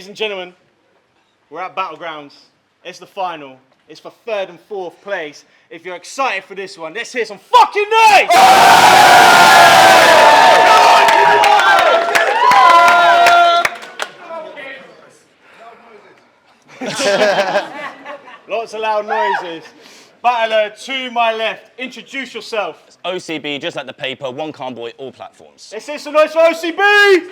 Ladies and gentlemen, we're at Battlegrounds. It's the final. It's for 3rd and 4th place. If you're excited for this one, let's hear some fucking noise! Lots of loud noises. Battler to my left, introduce yourself. It's OCB, just like the paper, one calm boy, all platforms. Let's hear some noise for OCB!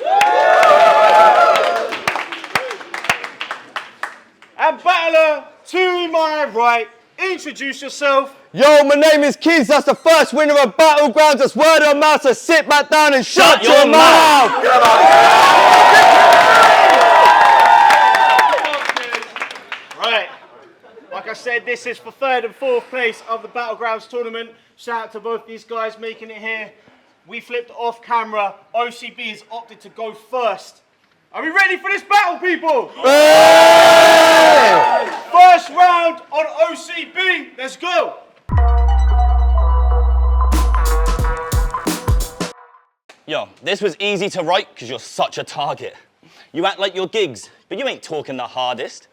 And battler to my right, introduce yourself. Yo, my name is Kizz, that's the first winner of Battlegrounds, that's word of mouth, so sit back down and shut your mouth! Right, like I said, this is for 3rd and 4th place of the Battlegrounds tournament. Shout out to both these guys making it here. We flipped off camera, OCB has opted to go first. Are we ready for this battle, people? Hey! First round on OCB, let's go. Yo, this was easy to write because you're such a target. You act like you're gigs, but you ain't talking the hardest.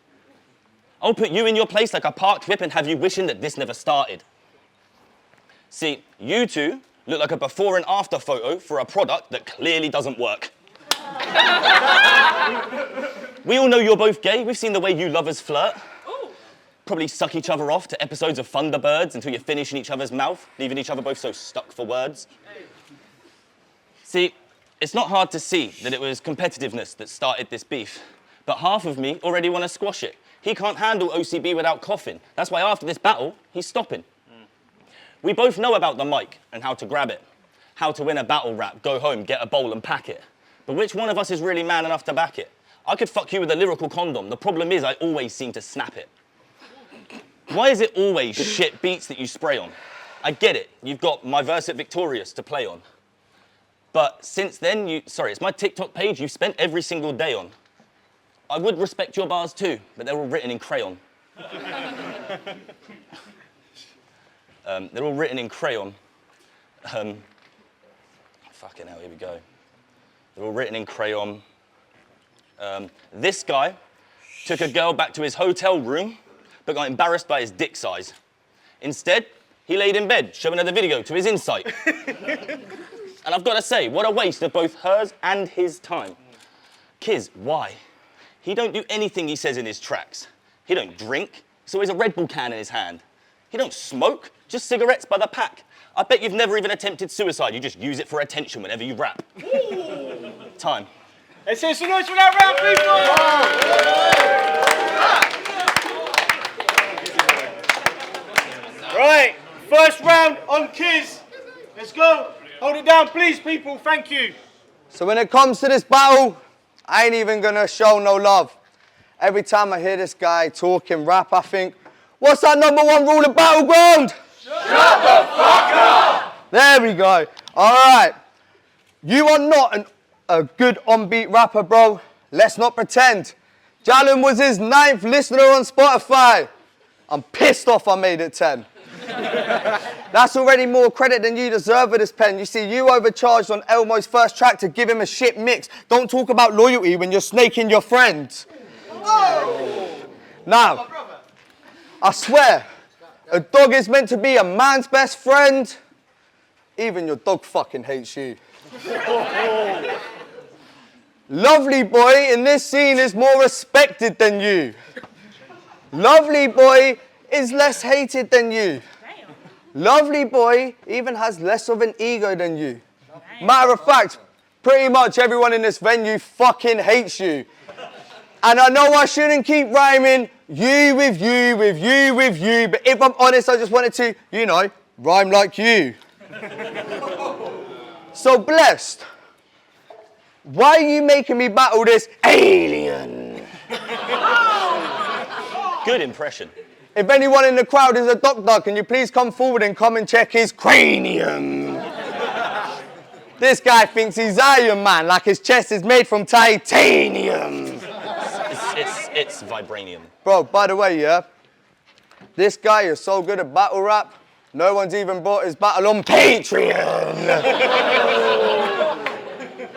I'll put you in your place like a parked whip and have you wishing that this never started. See, you two look like a before and after photo for a product that clearly doesn't work. We all know you're both gay. We've seen the way you lovers flirt. Ooh. Probably suck each other off to episodes of Thunderbirds until you finish in each other's mouth, leaving each other both so stuck for words. See, it's not hard to see that it was competitiveness that started this beef, but half of me already want to squash it. He can't handle OCB without coughing. That's why after this battle, he's stopping. We both know about the mic and how to grab it, how to win a battle rap, go home, get a bowl and pack it. But which one of us is really man enough to back it? I could fuck you with a lyrical condom. The problem is I always seem to snap it. Why is it always shit beats that you spray on? I get it, you've got My Verse at Victorious to play on. But since then, it's my TikTok page you've spent every single day on. I would respect your bars too, but they're all written in crayon. They're all written in crayon. Fucking hell, here we go. They're all written in crayon. This guy took a girl back to his hotel room, but got embarrassed by his dick size. Instead, he laid in bed, showing her the video to his insight. And I've got to say, what a waste of both hers and his time. Kizz, why? He don't do anything he says in his tracks. He don't drink. There's always a Red Bull can in his hand. He don't smoke, just cigarettes by the pack. I bet you've never even attempted suicide. You just use it for attention whenever you rap. Time. Let's hear some noise for that round, people! Right, first round on Kizz. Let's go. Hold it down, please, people. Thank you. So when it comes to this battle, I ain't even gonna show no love. Every time I hear this guy talking rap, I think, what's that #1 rule of Battleground? Shut the fuck up! There we go. All right. You are not a good on-beat rapper, bro. Let's not pretend. Jalen was his 9th listener on Spotify. I'm pissed off I made it 10. That's already more credit than you deserve with this pen. You see, you overcharged on Elmo's first track to give him a shit mix. Don't talk about loyalty when you're snaking your friends. Whoa. Now, I swear, a dog is meant to be a man's best friend. Even your dog fucking hates you. Lovely Boy in this scene is more respected than you. Lovely Boy is less hated than you. Lovely Boy even has less of an ego than you. Matter of fact, pretty much everyone in this venue fucking hates you. And I know I shouldn't keep rhyming you with you, with you, with you, but if I'm honest, I just wanted to, you know, rhyme like you. So Blessed, why are you making me battle this alien? Good impression. If anyone in the crowd is a doctor, can you please come forward and come and check his cranium? This guy thinks he's Iron Man, like his chest is made from titanium. It's vibranium. Bro, by the way, yeah, this guy is so good at battle rap, no one's even brought his battle on Patreon.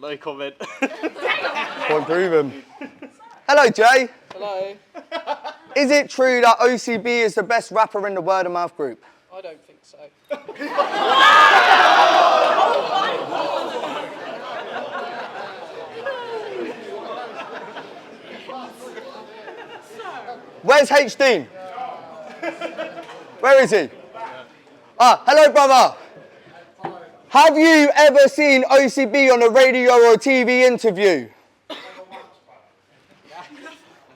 No comment. Point proven. Hello, Jay. Hello. Is it true that OCB is the best rapper in the word of mouth group? I don't think so. Where's H-Dean? Where is he? Ah, hello, brother. Have you ever seen OCB on a radio or a TV interview? I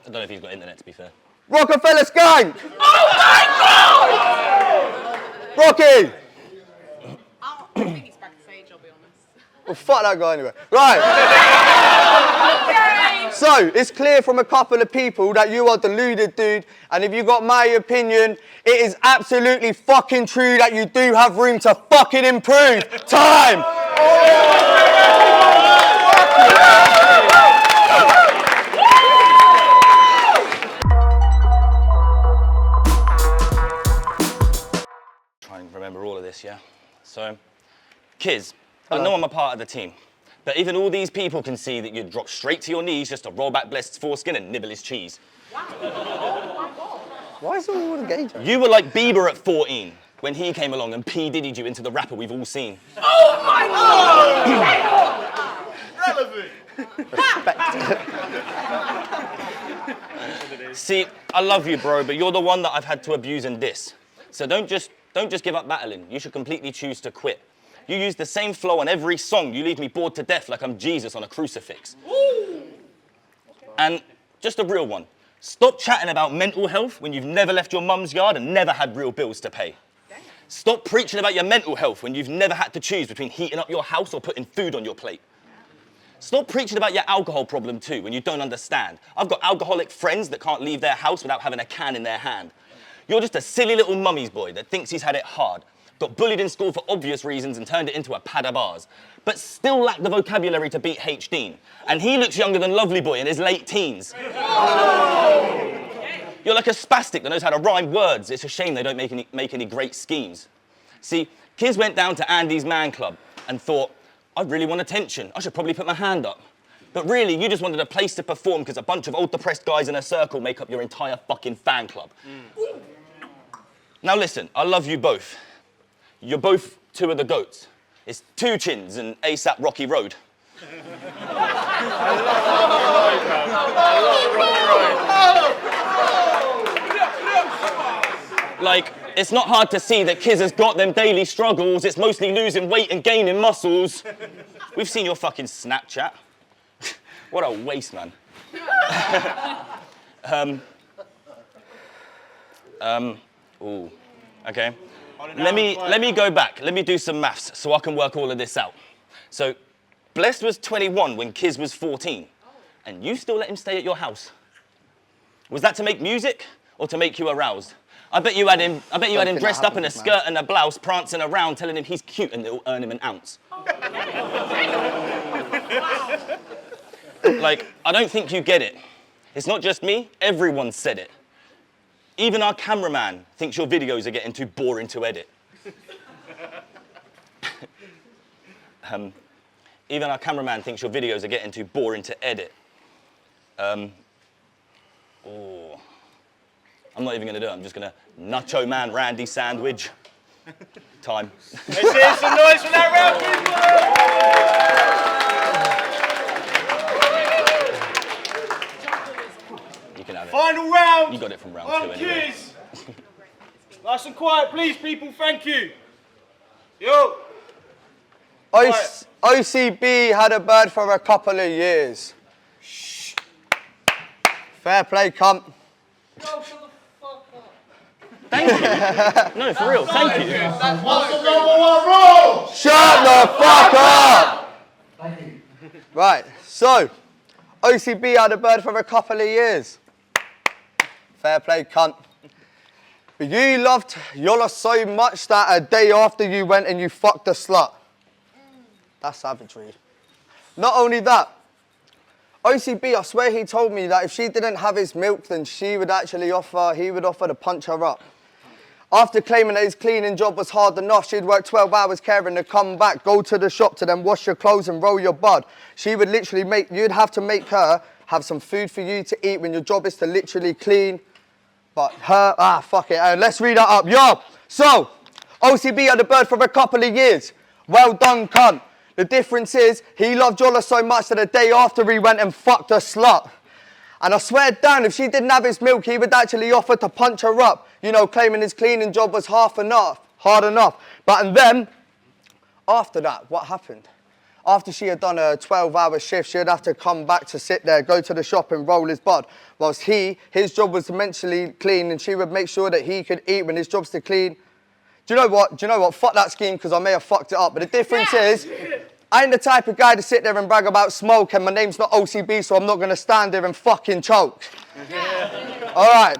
don't know if he's got internet, to be fair. Rockefeller Skank! Oh my God! Rocky! I think he's backstage, I'll be honest. Well, fuck that guy anyway. Right. So, it's clear from a couple of people that you are deluded, dude. And if you got my opinion, it is absolutely fucking true that you do have room to fucking improve. Time! Trying to remember all of this, yeah? So, Kizz, I know I'm a part of the team, but even all these people can see that you'd drop straight to your knees just to roll back Blessed's foreskin and nibble his cheese. Wow. Oh my God. Why is it all engaged? You were like Bieber at 14 when he came along and P. Diddy'd you into the rapper we've all seen. Oh my God! Relevant. See, I love you, bro, but you're the one that I've had to abuse and diss. So don't just give up battling. You should completely choose to quit. You use the same flow on every song. You leave me bored to death like I'm Jesus on a crucifix. Ooh. And just a real one. Stop chatting about mental health when you've never left your mum's yard and never had real bills to pay. Damn. Stop preaching about your mental health when you've never had to choose between heating up your house or putting food on your plate. Stop preaching about your alcohol problem too when you don't understand. I've got alcoholic friends that can't leave their house without having a can in their hand. You're just a silly little mummy's boy that thinks he's had it hard, got bullied in school for obvious reasons and turned it into a pad of bars, but still lack the vocabulary to beat H-Dean. And he looks younger than Lovely Boy in his late teens. You're like a spastic that knows how to rhyme words. It's a shame they don't make any great schemes. See, Kizz went down to Andy's man club and thought, I really want attention. I should probably put my hand up. But really, you just wanted a place to perform because a bunch of old depressed guys in a circle make up your entire fucking fan club. Now listen, I love you both. You're both two of the goats. It's 2 Chins and ASAP Rocky Road. Like, it's not hard to see that Kizz has got them daily struggles. It's mostly losing weight and gaining muscles. We've seen your fucking Snapchat. What a waste, man. Ooh, okay. Let me go back. Let me do some maths so I can work all of this out. So, Blessed was 21 when Kizz was 14, and you still let him stay at your house. Was that to make music or to make you aroused? I bet you had him dressed up in a skirt and a blouse, prancing around, telling him he's cute and it'll earn him an ounce. Like, I don't think you get it. It's not just me, everyone said it. Even our cameraman thinks your videos are getting too boring to edit. Even our cameraman thinks your videos are getting too boring to edit. I'm not even gonna do it, I'm just gonna Nacho Man Randy sandwich. Time. Let's hear some noise for that round, people! You can have it. Final round! You got it from round on 2 anyway. Kizz. Nice and quiet, please, people. Thank you. Yo. OCB had a bird for a couple of years. Shh. Fair play, cunt. Thank you. No, for real, thank you. What's the number 1 rule? Shut the fuck up! Right, so, OCB had a bird for a couple of years. Fair play, cunt. But you loved Yola so much that a day after you went and you fucked a slut. That's savagery. Not only that, OCB, I swear he told me that if she didn't have his milk, then he would offer to punch her up. After claiming that his cleaning job was hard enough, she'd work 12 hours caring to come back, go to the shop to then wash your clothes and roll your bud. She would literally you'd have to make her have some food for you to eat when your job is to literally clean. But fuck it, let's read that up. Yo, so, OCB had the bird for a couple of years. Well done, cunt. The difference is, he loved Jolla so much that the day after he went and fucked a slut. And I swear down, if she didn't have his milk, he would actually offer to punch her up. You know, claiming his cleaning job was hard enough. But and then, after that, what happened? After she had done a 12-hour shift, she'd have to come back to sit there, go to the shop and roll his bud. Whilst his job was to mentally clean, and she would make sure that he could eat when his job's to clean. Do you know what? Fuck that scheme, because I may have fucked it up. But the difference is, I ain't the type of guy to sit there and brag about smoke, and my name's not OCB, so I'm not going to stand there and fucking choke. All right.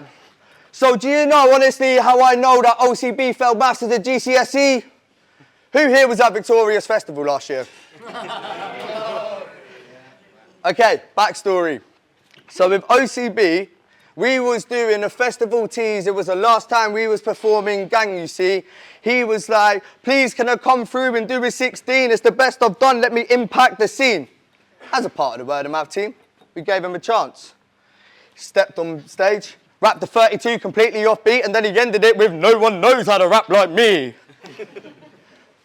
So do you know, honestly, how I know that OCB failed Masters at GCSE? Who here was at Victoria's Festival last year? Okay, backstory. So with OCB, we was doing a festival tease. It was the last time we was performing Gang, you see. He was like, please, can I come through and do a 16? It's the best I've done. Let me impact the scene. As a part of the Word of Mouth team, we gave him a chance. He stepped on stage, rapped the 32 completely offbeat, and then he ended it with, no one knows how to rap like me.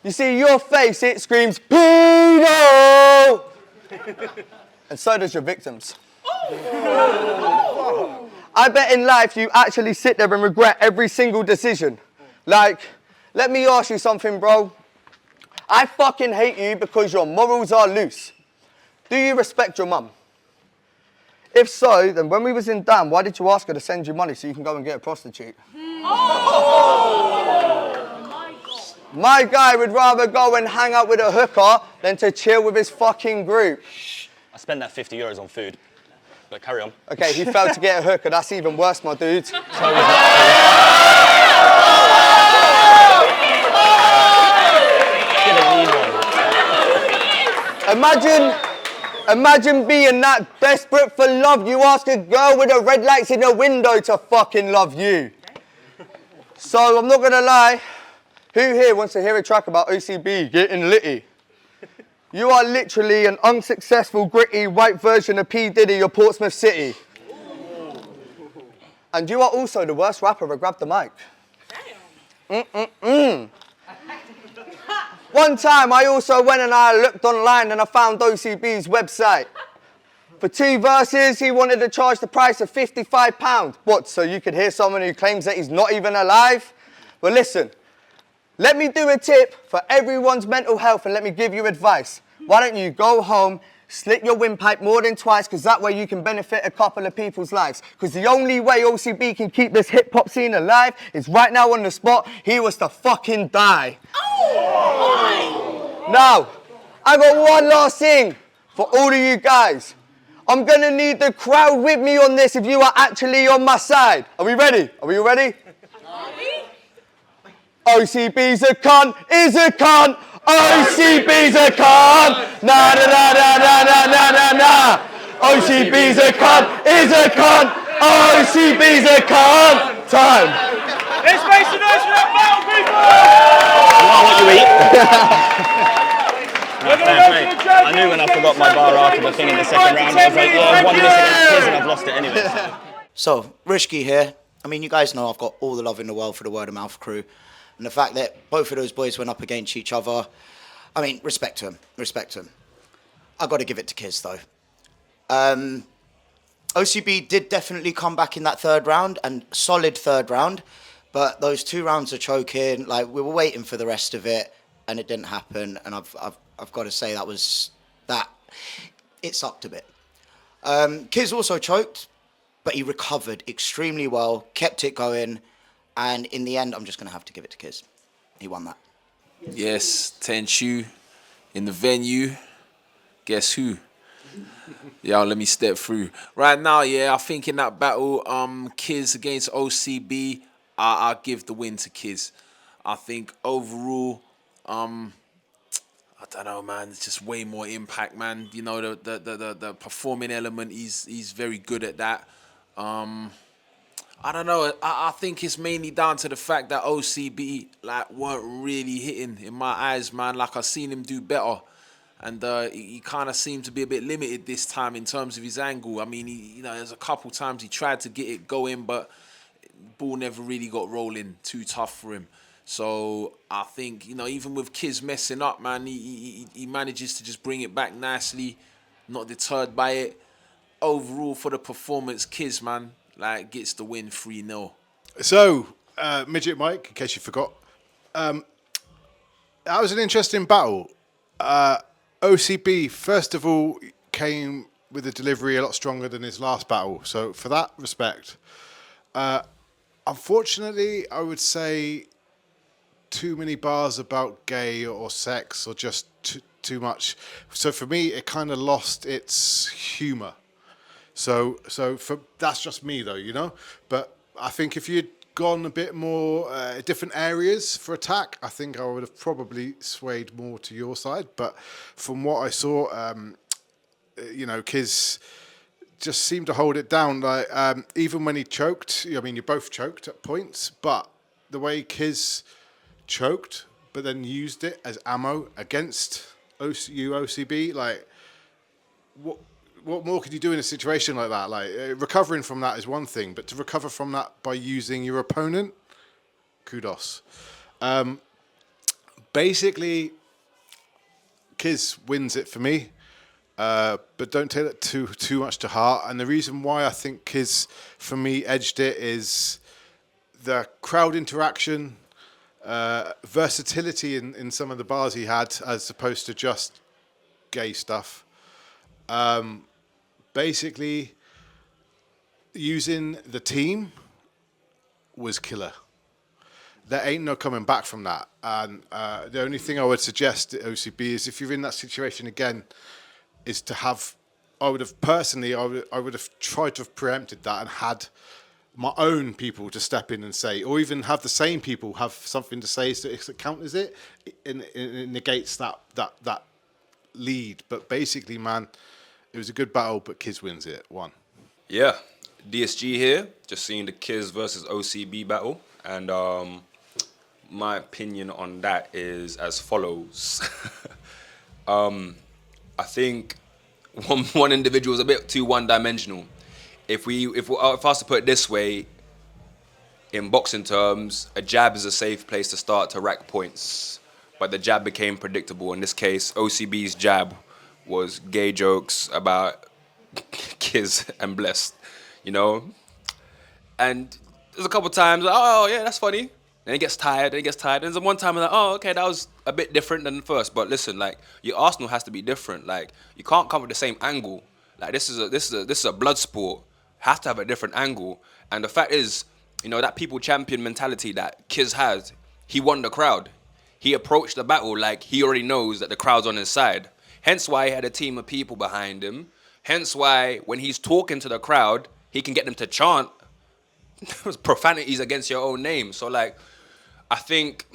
You see, your face, it screams, pedo! And so does your victims. I bet in life you actually sit there and regret every single decision. Like, let me ask you something, bro. I fucking hate you because your morals are loose. Do you respect your mum? If so, then when we was in Dam, why did you ask her to send you money so you can go and get a prostitute? My guy would rather go and hang out with a hooker than to chill with his fucking group. I spent that €50 on food, but carry on. Okay, he failed to get a hooker. That's even worse, my dude. Imagine being that desperate for love. You ask a girl with the red lights in her window to fucking love you. So I'm not gonna lie. Who here wants to hear a track about OCB getting litty? You are literally an unsuccessful, gritty, white version of P. Diddy of Portsmouth City. And you are also the worst rapper to grab the mic. One time I also went and I looked online and I found OCB's website. For 2 verses, he wanted to charge the price of £55. What, so you could hear someone who claims that he's not even alive? Well, listen. Let me do a tip for everyone's mental health and let me give you advice. Why don't you go home, slit your windpipe more than twice, because that way you can benefit a couple of people's lives. Because the only way OCB can keep this hip-hop scene alive is right now on the spot, he was to fucking die. Oh. Now, I got one last thing for all of you guys. I'm going to need the crowd with me on this if you are actually on my side. Are we ready? Are we all ready? OCB's a cunt, is a cunt. OCB's a cunt. Nah, nah, nah, nah, nah, nah, nah, nah, nah. OCB's a cunt, is a cunt. OCB's a cunt. Time. Let's make some noise for that battle, people! I knew when I forgot my bar after the thing in the second round, I was like, yeah, one miss against Kizz and I've lost it anyway. So, Rishki here. I mean, you guys know I've got all the love in the world for the Word of Mouth crew. And the fact that both of those boys went up against each other, I mean, respect to them, respect to them. I've got to give it to Kizz, though. OCB did definitely come back in that third round, and solid third round. But those 2 rounds of choking, like, we were waiting for the rest of it, and it didn't happen. And I've got to say it sucked a bit. Kizz also choked, but he recovered extremely well, kept it going. And in the end, I'm just going to have to give it to Kizz. He won that. Yes, Tenshu in the venue. Guess who? Yeah, let me step through. Right now, yeah, I think in that battle, Kizz against OCB, I'll give the win to Kizz. I think overall, I don't know, man. It's just way more impact, man. You know, the performing element, he's very good at that. I don't know. I think it's mainly down to the fact that OCB like weren't really hitting in my eyes, man. Like I seen him do better, and he kind of seemed to be a bit limited this time in terms of his angle. I mean, there's a couple times he tried to get it going, but ball never really got rolling. Too tough for him. So I think even with Kizz messing up, man, he manages to just bring it back nicely, not deterred by it. Overall for the performance, Kizz, man, like gets the win 3-0. So, Midget Mike, in case you forgot, that was an interesting battle. OCB, first of all, came with a delivery a lot stronger than his last battle. So, for that respect, unfortunately, I would say too many bars about gay or sex or just too much. So, for me, it kind of lost its humour. So that's just me though, But I think if you'd gone a bit more different areas for attack, I think I would have probably swayed more to your side. But from what I saw, Kizz just seemed to hold it down. Like even when he choked, I mean, you both choked at points, but the way Kizz choked, but then used it as ammo against OCB, like what more could you do in a situation like that? Like recovering from that is one thing, but to recover from that by using your opponent, kudos. Basically, Kizz wins it for me, but don't take that too much to heart. And the reason why I think Kizz, for me, edged it is the crowd interaction, versatility in some of the bars he had, as opposed to just gay stuff. Basically, using the team was killer. There ain't no coming back from that. And the only thing I would suggest to OCB is if you're in that situation again, is to have, I would have tried to have preempted that and had my own people to step in and say, or even have the same people have something to say so it counters it, it negates that lead. But basically, man, it was a good battle, but Kizz wins it, 1. Yeah, DSG here, just seeing the Kizz versus OCB battle, and my opinion on that is as follows. I think one individual is a bit too one-dimensional. If I was to put it this way, in boxing terms, a jab is a safe place to start to rack points, but the jab became predictable. In this case, OCB's jab was gay jokes about Kizz and Blessed, And there's a couple times, oh yeah, that's funny. Then it gets tired, And there's one time I'm like, oh, okay, that was a bit different than the first. But listen, like, your arsenal has to be different. Like, you can't come with the same angle. Like, this is a blood sport. Have to have a different angle. And the fact is, that people champion mentality that Kizz has, he won the crowd. He approached the battle like he already knows that the crowd's on his side. Hence why he had a team of people behind him. Hence why when he's talking to the crowd, he can get them to chant profanities against your own name. So, like, I think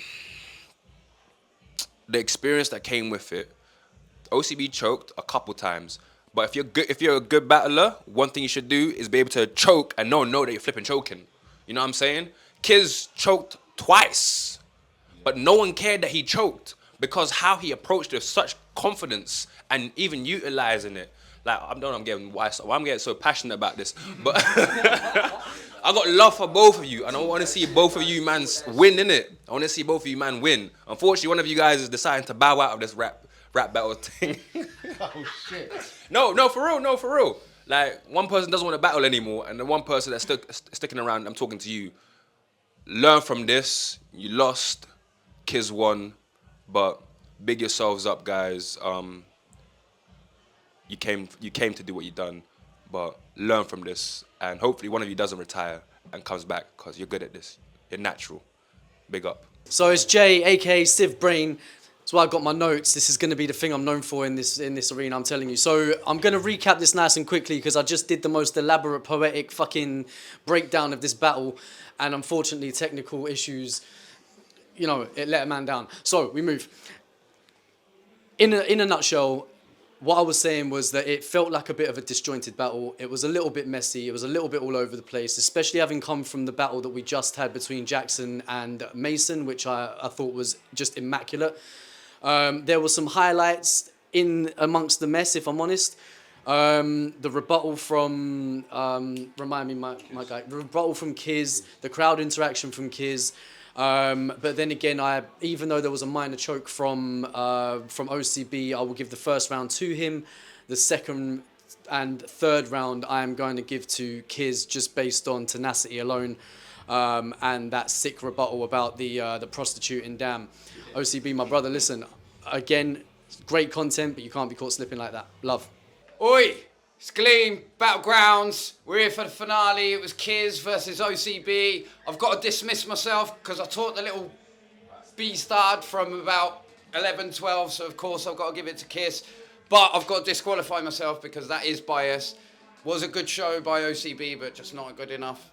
the experience that came with it, OCB choked a couple times. But if you're a good battler, one thing you should do is be able to choke and know that you're flipping choking. You know what I'm saying? Kizz choked twice, but no one cared that he choked because how he approached it with such confidence and even utilizing it. Like, I'm getting so passionate about this, but I got love for both of you, and I want to see both of you man win, innit? I want to see both of you man win. Unfortunately, one of you guys is deciding to bow out of this rap battle thing. Oh shit! No, for real. Like, one person doesn't want to battle anymore, and the one person that's sticking around, I'm talking to you. Learn from this. You lost. Kizz won, but big yourselves up, guys. You came to do what you done, but learn from this, and hopefully one of you doesn't retire and comes back because you're good at this. You're natural. Big up. So it's Jay, aka Civ Brain. That's why I got my notes. This is going to be the thing I'm known for in this arena, I'm telling you. So I'm going to recap this nice and quickly because I just did the most elaborate, poetic fucking breakdown of this battle, and unfortunately technical issues, it let a man down. So we move. In a nutshell, what I was saying was that it felt like a bit of a disjointed battle. It was a little bit messy. It was a little bit all over the place, especially having come from the battle that we just had between Jackson and Mason, which I thought was just immaculate. There were some highlights in amongst the mess, if I'm honest. The rebuttal from, remind me, my guy, the rebuttal from Kizz, the crowd interaction from Kizz. But then again, even though there was a minor choke from OCB, I will give the first round to him. The second and third round, I am going to give to Kizz just based on tenacity alone, and that sick rebuttal about the prostitute in Dam. OCB, my brother, listen, again, great content, but you can't be caught slipping like that. Love. Oi! It's Gleam, Battlegrounds. We're here for the finale. It was Kizz versus OCB. I've got to dismiss myself because I taught the little beastard from about 11, 12, so of course I've got to give it to Kizz. But I've got to disqualify myself because that is bias. Was a good show by OCB, but just not good enough.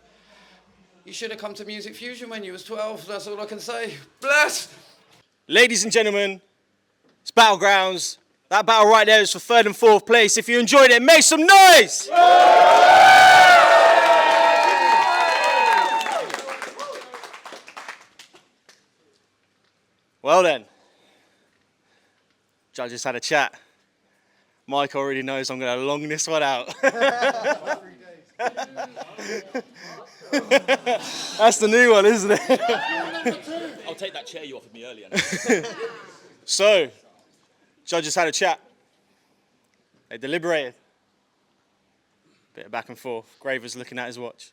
You should have come to Music Fusion when you was 12. That's all I can say. Bless! Ladies and gentlemen, it's Battlegrounds. That battle right there is for 3rd and 4th place. If you enjoyed it, make some noise! Well then, judges had a chat. Mike already knows I'm going to long this one out. That's the new one, isn't it? I'll take that chair you offered me earlier. So, judges had a chat. They deliberated. Bit of back and forth. Graver's looking at his watch.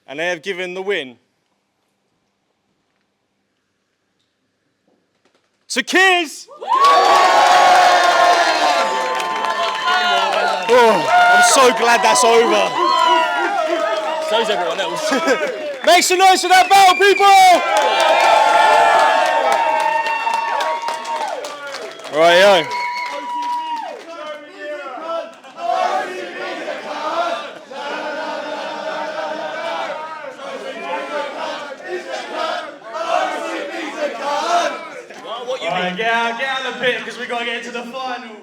And they have given the win to Kizz! Oh, I'm so glad that's over. So's everyone else. Make some noise for that battle, people! Right, yo. Get out of the pit because we got to get to the final.